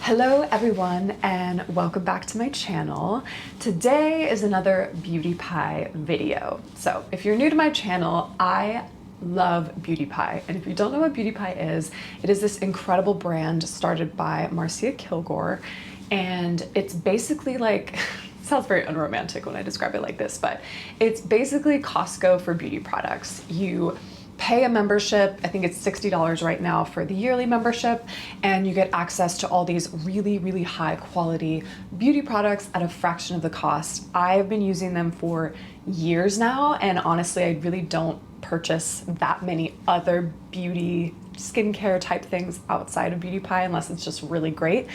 Hello everyone and welcome back to my channel. Today is another beautypie video. So if you're new to my channel, I love beautypie, and if you don't know what beautypie is, it is this incredible brand started by Marcia Kilgore, and it's basically like it sounds very unromantic when I describe it like this, but it's basically Costco for beauty products. You pay a membership, I think it's $60 right now for the yearly membership, and you get access to all these really high quality beauty products at a fraction of the cost. I've been using them for years now, and honestly, I really don't purchase that many other beauty skincare type things outside of beautypie unless it's just really great.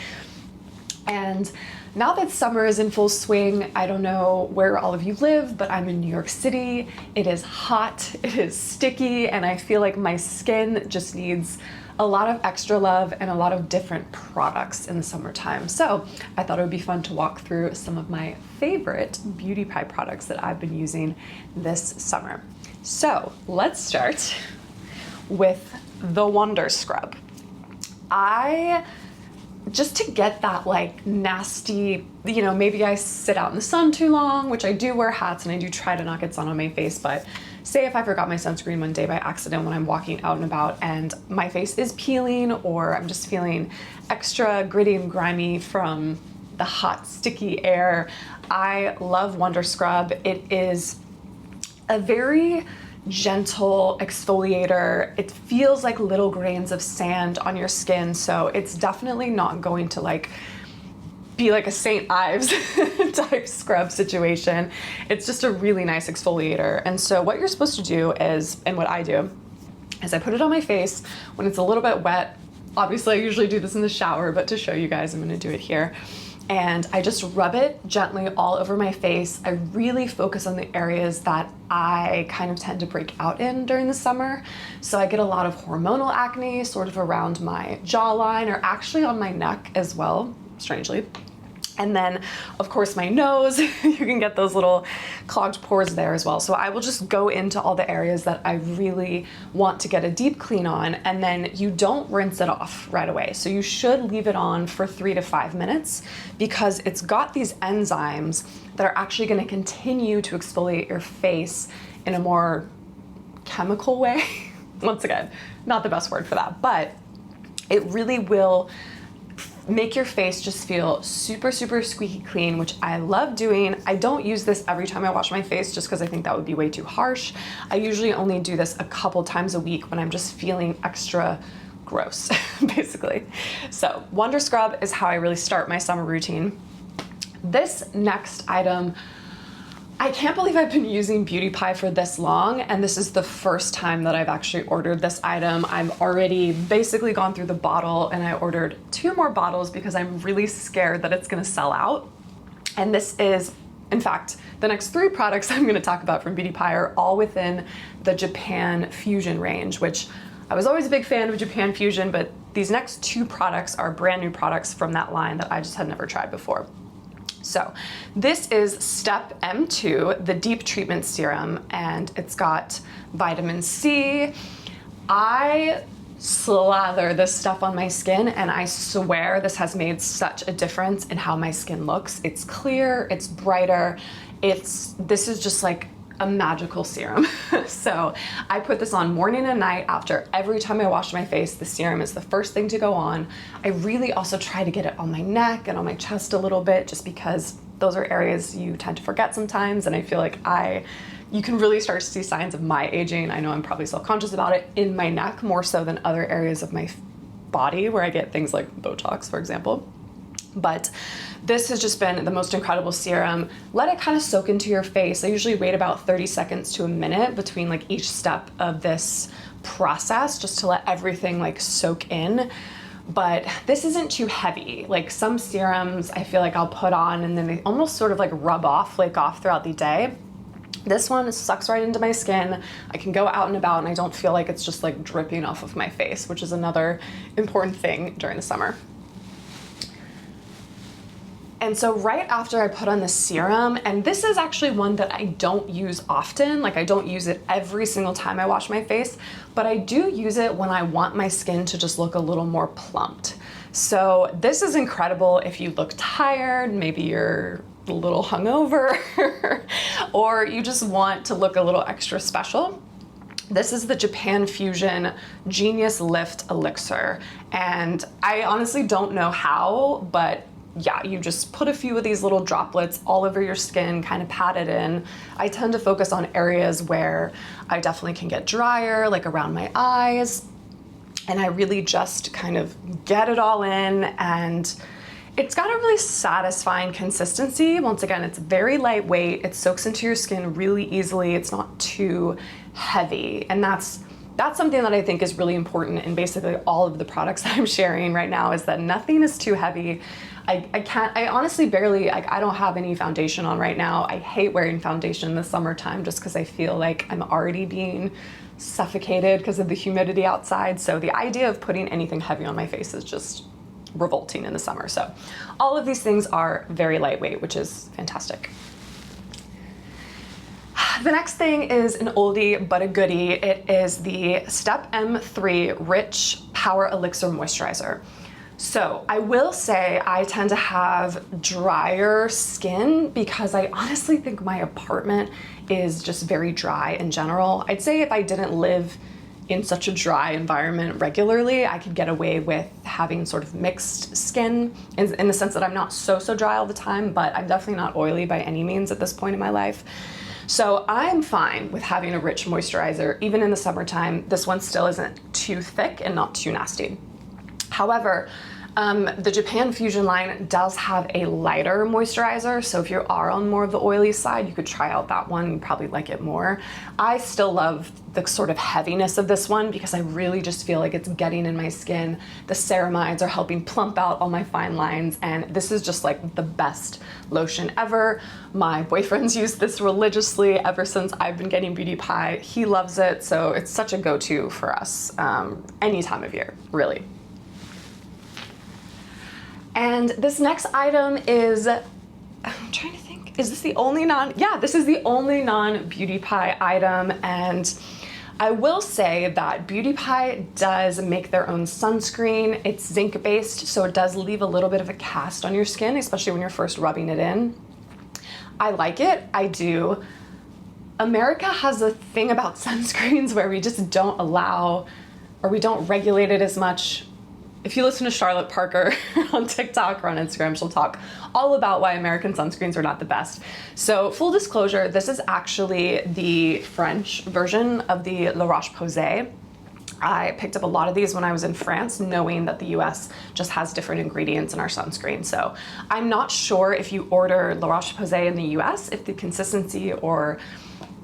And now that summer is in full swing, I don't know where all of you live, but I'm in New York City. It is hot, it is sticky, and I feel like my skin just needs a lot of extra love and a lot of different products in the summertime. So I thought it would be fun to walk through some of my favorite beautypie products that I've been using this summer. So let's start with the Wonder Scrub. Just to get that like nasty, maybe I sit out in the sun too long, which I do wear hats and I do try to not get sun on my face, but say if I forgot my sunscreen one day by accident when I'm walking out and about and my face is peeling, or I'm just feeling extra gritty and grimy from the hot, sticky air, I love Wonder Scrub. It is a very gentle exfoliator. It feels like little grains of sand on your skin, so it's definitely not going to be like a St. Ives type scrub situation. It's just a really nice exfoliator. And so what you're supposed to do is, and what I do, is I put it on my face when it's a little bit wet. Obviously I usually do this in the shower, but to show you guys, I'm gonna do it here. And I just rub it gently all over my face. I really focus on the areas that I kind of tend to break out in during the summer. So I get a lot of hormonal acne sort of around my jawline, or actually on my neck as well, strangely. And then of course my nose, you can get those little clogged pores there as well. So I will just go into all the areas that I really want to get a deep clean on, and then you don't rinse it off right away. So you should leave it on for 3 to 5 minutes because it's got these enzymes that are actually going to continue to exfoliate your face in a more chemical way. Once again, not the best word for that, but it really will make your face just feel super squeaky clean, which I love doing. I don't use this every time I wash my face just because I think that would be way too harsh. I usually only do this a couple times a week when I'm just feeling extra gross, basically. So Wonder Scrub is how I really start my summer routine. This next item, I can't believe I've been using beautypie for this long, and this is the first time that I've actually ordered this item. I've already basically gone through the bottle, and I ordered 2 more bottles because I'm really scared that it's gonna sell out. And this is, in fact, the next 3 products I'm gonna talk about from beautypie are all within the Japan Fusion range, which I was always a big fan of Japan Fusion, but these next 2 products are brand new products from that line that I just had never tried before. So this is Step M2, the Deep Treatment Serum, and it's got vitamin C. I slather this stuff on my skin, and I swear this has made such a difference in how my skin looks. It's clear, it's brighter, this is just like a magical serum. So I put this on morning and night after every time I wash my face. The serum is the first thing to go on. I really also try to get it on my neck and on my chest a little bit, just because those are areas you tend to forget sometimes, and I feel like you can really start to see signs of my aging. I know I'm probably self-conscious about it in my neck more so than other areas of my body where I get things like Botox, for example. But this has just been the most incredible serum. Let it kind of soak into your face. I usually wait about 30 seconds to a minute between like each step of this process, just to let everything like soak in. But this isn't too heavy. Like some serums I feel like I'll put on and then they almost sort of like rub off, flake off throughout the day. This one sucks right into my skin. I can go out and about and I don't feel like it's just like dripping off of my face, which is another important thing during the summer. And so right after I put on the serum, and this is actually one that I don't use often, like I don't use it every single time I wash my face, but I do use it when I want my skin to just look a little more plumped. So this is incredible if you look tired, maybe you're a little hungover, or you just want to look a little extra special. This is the Japan Fusion Genius Lift Elixir. And I honestly don't know how, but yeah, you just put a few of these little droplets all over your skin, kind of pat it in. I tend to focus on areas where I definitely can get drier, like around my eyes. And I really just kind of get it all in, and it's got a really satisfying consistency. Once again, it's very lightweight. It soaks into your skin really easily. It's not too heavy. And that's something that I think is really important in basically all of the products that I'm sharing right now, is that nothing is too heavy. I honestly barely, I don't have any foundation on right now. I hate wearing foundation in the summertime just because I feel like I'm already being suffocated because of the humidity outside. So the idea of putting anything heavy on my face is just revolting in the summer. So all of these things are very lightweight, which is fantastic. The next thing is an oldie but a goodie. It is the Step M3 Rich Power Elixir Moisturizer. So I will say I tend to have drier skin because I honestly think my apartment is just very dry in general. I'd say if I didn't live in such a dry environment regularly, I could get away with having sort of mixed skin in the sense that I'm not so dry all the time, but I'm definitely not oily by any means at this point in my life. So I'm fine with having a rich moisturizer, even in the summertime. This one still isn't too thick and not too nasty. However, the Japan Fusion line does have a lighter moisturizer, so if you are on more of the oily side, you could try out that one. You'd probably like it more. I still love the sort of heaviness of this one because I really just feel like it's getting in my skin. The ceramides are helping plump out all my fine lines, and this is just like the best lotion ever. My boyfriend's used this religiously ever since I've been getting beautypie. He loves it, so it's such a go-to for us any time of year, really. And this next item is, I'm trying to think, is this the only this is the only non-beautypie item. And I will say that beautypie does make their own sunscreen. It's zinc based, so it does leave a little bit of a cast on your skin, especially when you're first rubbing it in. I like it, I do. America has a thing about sunscreens where we just don't allow, or we don't regulate it as much. If you listen to Charlotte Parker on TikTok or on Instagram, she'll talk all about why American sunscreens are not the best. So full disclosure, this is actually the French version of the Roche-Posay. I picked up a lot of these when I was in France, knowing that the US just has different ingredients in our sunscreen. So I'm not sure if you order La Roche-Posay in the US, if the consistency or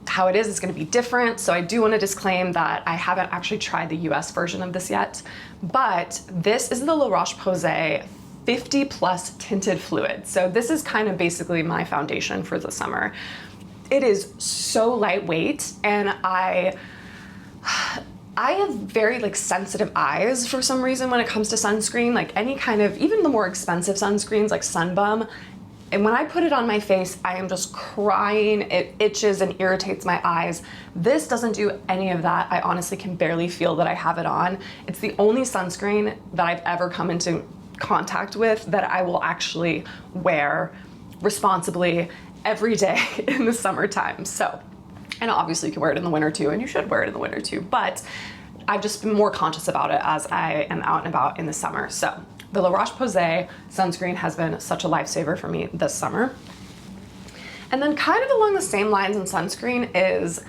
how it is going to be different. So I do want to disclaim that I haven't actually tried the US version of this yet, but this is the La Roche-Posay 50 plus tinted fluid. So this is kind of basically my foundation for the summer. It is so lightweight, and I have very like sensitive eyes for some reason when it comes to sunscreen, like any kind of, even the more expensive sunscreens like Sun Bum. And when I put it on my face, I am just crying. It itches and irritates my eyes. This doesn't do any of that. I honestly can barely feel that I have it on. It's the only sunscreen that I've ever come into contact with that I will actually wear responsibly every day in the summertime. So, and obviously you can wear it in the winter too, and you should wear it in the winter too, but I've just been more conscious about it as I am out and about in the summer. So the La Roche-Posay sunscreen has been such a lifesaver for me this summer. And then kind of along the same lines in sunscreen is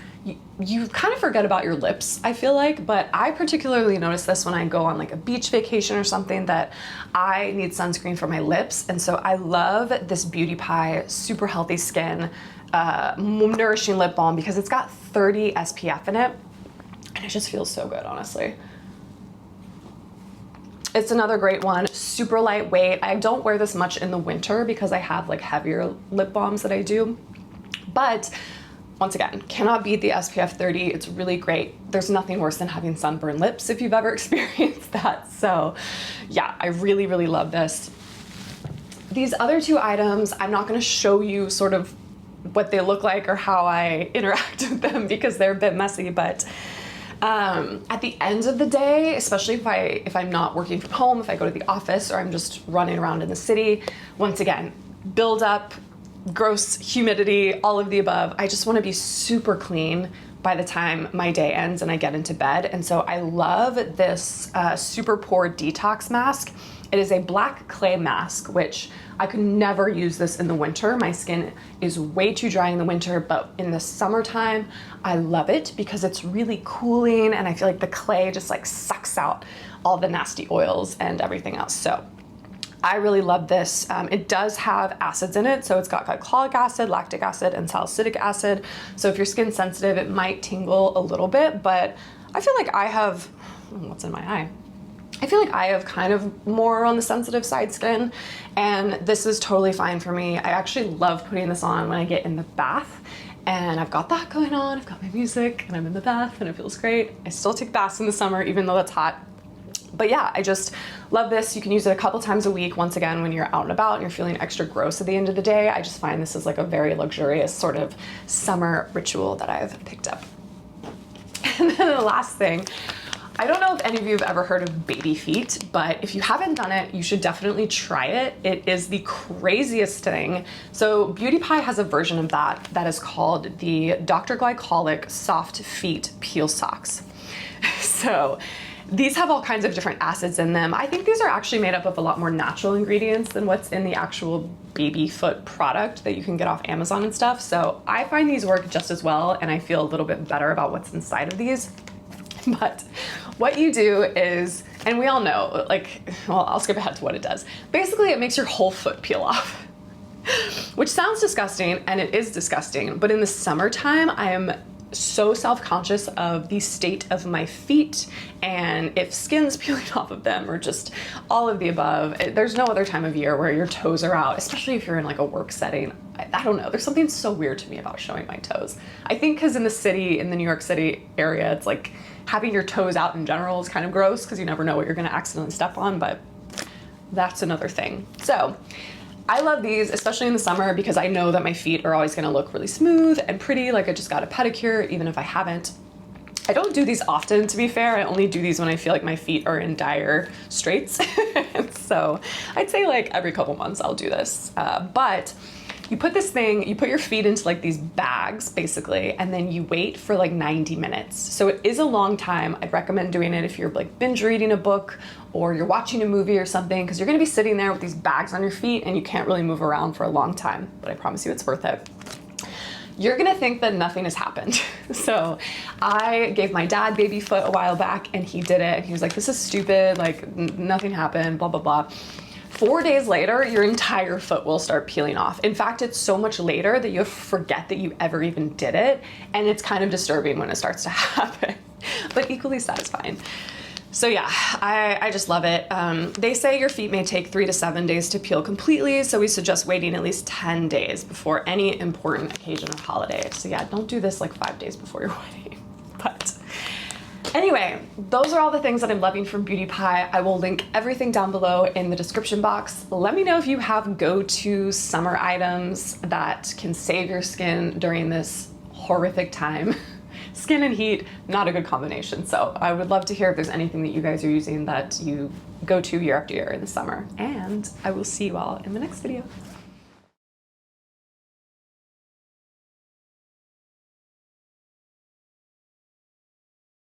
you kind of forget about your lips, I feel like, but I particularly notice this when I go on like a beach vacation or something, that I need sunscreen for my lips. And so I love this beautypie Super Healthy Skin Nourishing Lip Balm because it's got 30 SPF in it, and it just feels so good, honestly. It's another great one, super lightweight. I don't wear this much in the winter because I have like heavier lip balms that I do. But once again, cannot beat the SPF 30. It's really great. There's nothing worse than having sunburned lips if you've ever experienced that. So yeah, I really, really love this. These other two items, I'm not gonna show you sort of what they look like or how I interact with them because they're a bit messy, but At the end of the day, especially if I'm not working from home, if I go to the office or I'm just running around in the city, once again, build up, gross humidity, all of the above. I just want to be super clean by the time my day ends and I get into bed. And so I love this Super Pore Detox Mask. It is a black clay mask, which I could never use this in the winter. My skin is way too dry in the winter, but in the summertime, I love it because it's really cooling and I feel like the clay just like sucks out all the nasty oils and everything else. So I really love this. It does have acids in it. So it's got glycolic acid, lactic acid, and salicylic acid. So if your skin's sensitive, it might tingle a little bit, but I feel like I have, what's in my eye? I feel like I have kind of more on the sensitive side skin, and this is totally fine for me. I actually love putting this on when I get in the bath, and I've got that going on. I've got my music and I'm in the bath and it feels great. I still take baths in the summer, even though it's hot. But yeah, I just love this. You can use it a couple times a week. Once again, when you're out and about and you're feeling extra gross at the end of the day, I just find this is like a very luxurious sort of summer ritual that I've picked up. And then the last thing, I don't know if any of you have ever heard of baby feet, but if you haven't done it, you should definitely try it. It is the craziest thing. So beautypie has a version of that is called the Dr. Glycolic Soft Feet Peel Socks. So these have all kinds of different acids in them. I think these are actually made up of a lot more natural ingredients than what's in the actual baby foot product that you can get off Amazon and stuff. So I find these work just as well, and I feel a little bit better about what's inside of these. But what you do is, and we all know, like, well, I'll skip ahead to what it does. Basically, it makes your whole foot peel off, which sounds disgusting, and it is disgusting. But in the summertime, I am so self-conscious of the state of my feet and if skin's peeling off of them or just all of the above. There's no other time of year where your toes are out, especially if you're in like a work setting. I don't know, there's something so weird to me about showing my toes. I think because in the city, in the New York City area, it's like having your toes out in general is kind of gross because you never know what you're gonna accidentally step on, but that's another thing. So I love these, especially in the summer, because I know that my feet are always gonna look really smooth and pretty, like I just got a pedicure, even if I haven't. I don't do these often, to be fair. I only do these when I feel like my feet are in dire straits. So I'd say like every couple months I'll do this. But you put this thing, you put your feet into like these bags basically, and then you wait for like 90 minutes. So it is a long time. I'd recommend doing it if you're like binge reading a book or you're watching a movie or something, because you're gonna be sitting there with these bags on your feet and you can't really move around for a long time, but I promise you it's worth it. You're gonna think that nothing has happened. So I gave my dad baby foot a while back and he did it and he was like, this is stupid, like nothing happened, blah, blah, blah. 4 days later, your entire foot will start peeling off. In fact, it's so much later that you forget that you ever even did it. And it's kind of disturbing when it starts to happen, but equally satisfying. So yeah, I just love it. They say your feet may take 3 to 7 days to peel completely. So we suggest waiting at least 10 days before any important occasion or holiday. So yeah, don't do this like 5 days before your wedding. But anyway, those are all the things that I'm loving from beautypie. I will link everything down below in the description box. Let me know if you have go-to summer items that can save your skin during this horrific time. Skin and heat, not a good combination. So I would love to hear if there's anything that you guys are using that you go to year after year in the summer. And I will see you all in the next video.